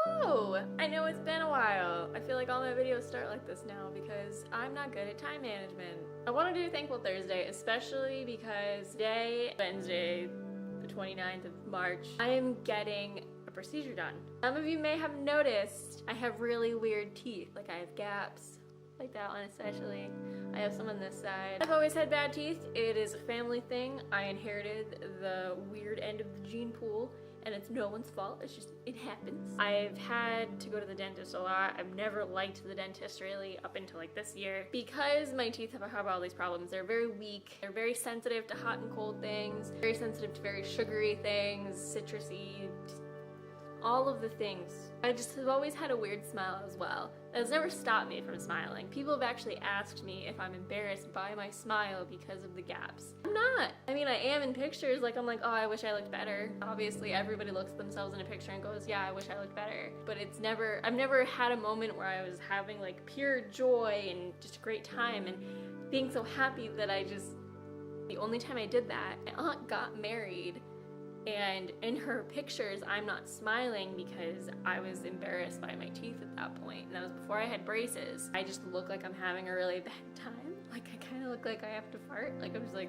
Hello! I know it's been a while. I feel like all my videos start like this now because I'm not good at time management. I want to do Thankful Thursday, especially because today, Wednesday, the 29th of March, I am getting a procedure done. Some of you may have noticed I have really weird teeth. Like I have gaps, like that one especially. I have some on this side. I've always had bad teeth. It is a family thing. I inherited the weird end of the gene pool, and it's no one's fault. It's just, it happens. I've had to go to the dentist a lot. I've never liked the dentist really up until like this year because my teeth have all these problems. They're very weak. They're very sensitive to hot and cold things, very sensitive to very sugary things, citrusy, just all of the things. I just have always had a weird smile as well. That has never stopped me from smiling. People have actually asked me if I'm embarrassed by my smile because of the gaps. I'm not. I mean, I am in pictures, like I'm like, oh, I wish I looked better. Obviously, everybody looks at themselves in a picture and goes, yeah, I wish I looked better. But I've never had a moment where I was having like pure joy and just a great time and being so happy that the only time I did that, my aunt got married. And in her pictures, I'm not smiling because I was embarrassed by my teeth at that point. And that was before I had braces. I just look like I'm having a really bad time. Like I kind of look like I have to fart. Like I'm just like,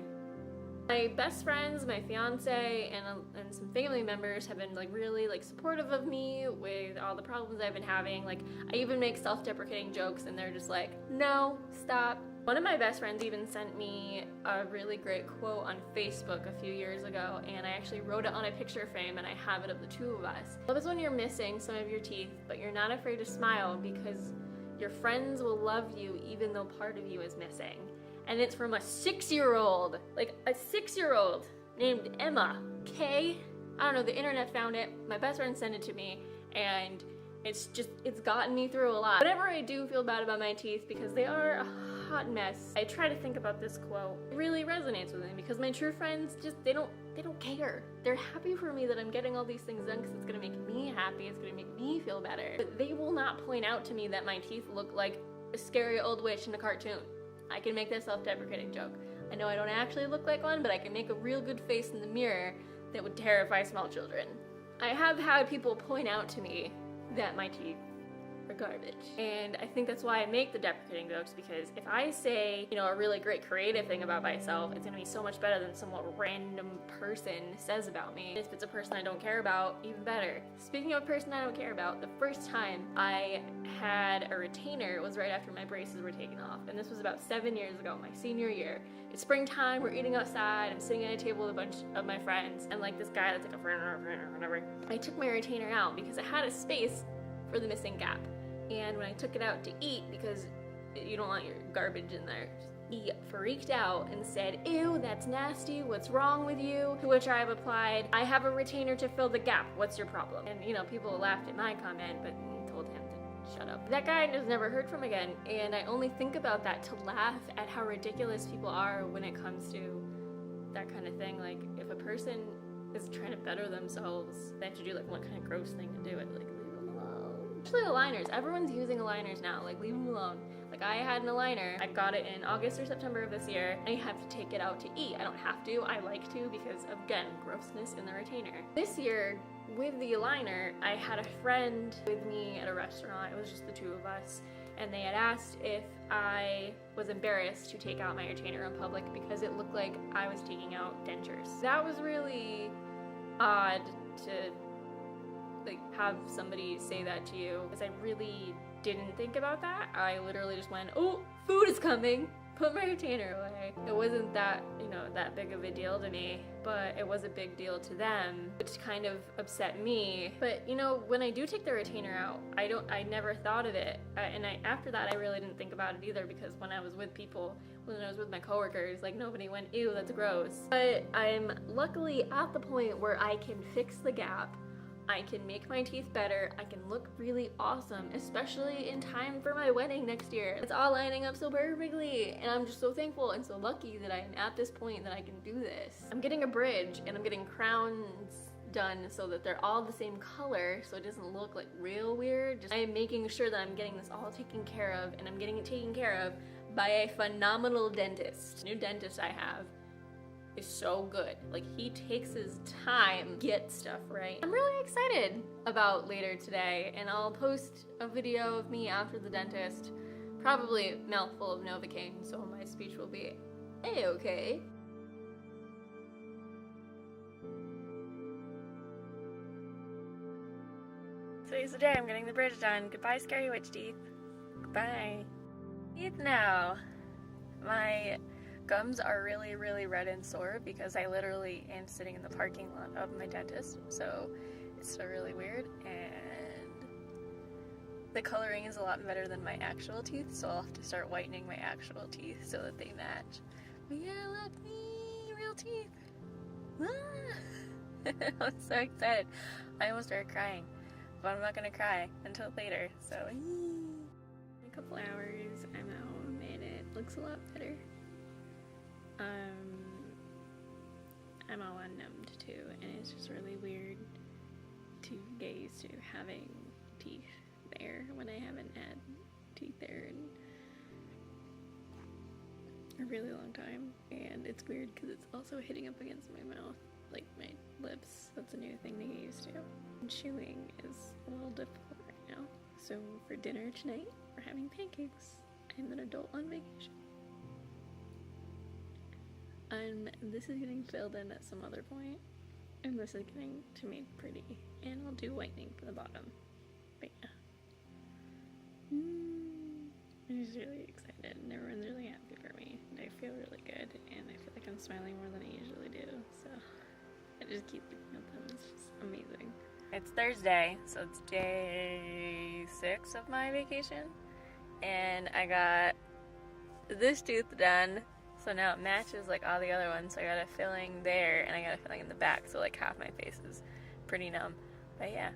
my best friends, my fiance, and some family members have been like really like supportive of me with all the problems I've been having. Like I even make self-deprecating jokes and they're just like, no, stop. One of my best friends even sent me a really great quote on Facebook a few years ago, and I actually wrote it on a picture frame and I have it of the two of us. Love is when you're missing some of your teeth, but you're not afraid to smile because your friends will love you even though part of you is missing. And it's from a 6-year-old, like a 6-year-old named Emma, okay? I don't know, the internet found it, my best friend sent it to me, and it's gotten me through a lot. Whenever I do feel bad about my teeth, because they are a hot mess, I try to think about this quote. It really resonates with me because my true friends they don't care. They're happy for me that I'm getting all these things done because it's gonna make me happy, it's gonna make me feel better. But they will not point out to me that my teeth look like a scary old witch in a cartoon. I can make that self-deprecating joke. I know I don't actually look like one, but I can make a real good face in the mirror that would terrify small children. I have had people point out to me that my teeth are garbage. And I think that's why I make the deprecating jokes, because if I say, you know, a really great creative thing about myself, it's gonna be so much better than some random person says about me. If it's a person I don't care about, even better. Speaking of a person I don't care about, the first time I had a retainer was right after my braces were taken off. And this was about 7 years ago, my senior year. It's springtime, we're eating outside, I'm sitting at a table with a bunch of my friends, and like this guy that's like a friend or whatever. I took my retainer out because it had a space for the missing gap. And when I took it out to eat, because you don't want your garbage in there, he freaked out and said, ew, that's nasty, what's wrong with you? To which I replied, I have a retainer to fill the gap, what's your problem? And you know, people laughed at my comment, but told him to shut up. That guy was never heard from again, and I only think about that to laugh at how ridiculous people are when it comes to that kind of thing. Like, if a person is trying to better themselves, they have to do like one kind of gross thing to do it, like especially aligners. Everyone's using aligners now, like leave them alone. Like I had an aligner, I got it in August or September of this year, and I have to take it out to eat. I don't have to, I like to because of, again, grossness in the retainer. This year, with the aligner, I had a friend with me at a restaurant, it was just the two of us, and they had asked if I was embarrassed to take out my retainer in public because it looked like I was taking out dentures. That was really odd to like have somebody say that to you, because I really didn't think about that. I literally just went, oh, food is coming, put my retainer away. It wasn't that, you know, that big of a deal to me, but it was a big deal to them, which kind of upset me. But you know, when I do take the retainer out, I never thought of it, and after that I really didn't think about it either, because when I was with people, when I was with my coworkers, like nobody went, ew, that's gross. But I'm luckily at the point where I can fix the gap, I can make my teeth better, I can look really awesome, especially in time for my wedding next year. It's all lining up so perfectly, and I'm just so thankful and so lucky that I'm at this point that I can do this. I'm getting a bridge, and I'm getting crowns done so that they're all the same color, so it doesn't look like real weird. I'm making sure that I'm getting this all taken care of, and I'm getting it taken care of by a phenomenal dentist. New dentist I have. is so good. Like, he takes his time to get stuff right. I'm really excited about later today, and I'll post a video of me after the dentist, probably a mouthful of Novocaine, so my speech will be a-okay. Today's the day I'm getting the bridge done. Goodbye, scary witch teeth. Goodbye. Teeth now. My gums are really, really red and sore because I literally am sitting in the parking lot of my dentist, so it's still really weird, and the coloring is a lot better than my actual teeth, so I'll have to start whitening my actual teeth so that they match. But yeah, look me, real teeth. Ah! I'm so excited. I almost started crying, but I'm not gonna cry until later, so in a couple hours I'm out and it looks a lot better. I'm all unnumbed too, and it's just really weird to get used to having teeth there when I haven't had teeth there in a really long time. And it's weird because it's also hitting up against my mouth, like my lips. That's a new thing to get used to. And chewing is a little difficult right now. So for dinner tonight, we're having pancakes. I'm an adult on vacation. This is getting filled in at some other point, and this is getting to made pretty, and I'll do whitening for the bottom. But yeah, I'm just really excited, and everyone's really happy for me, and I feel really good, and I feel like I'm smiling more than I usually do, so I just keep looking at them. It's just amazing. It's Thursday, so it's day 6 of my vacation, and I got this tooth done. So now it matches like all the other ones, so I got a filling there and I got a filling in the back, so like half my face is pretty numb. But yeah.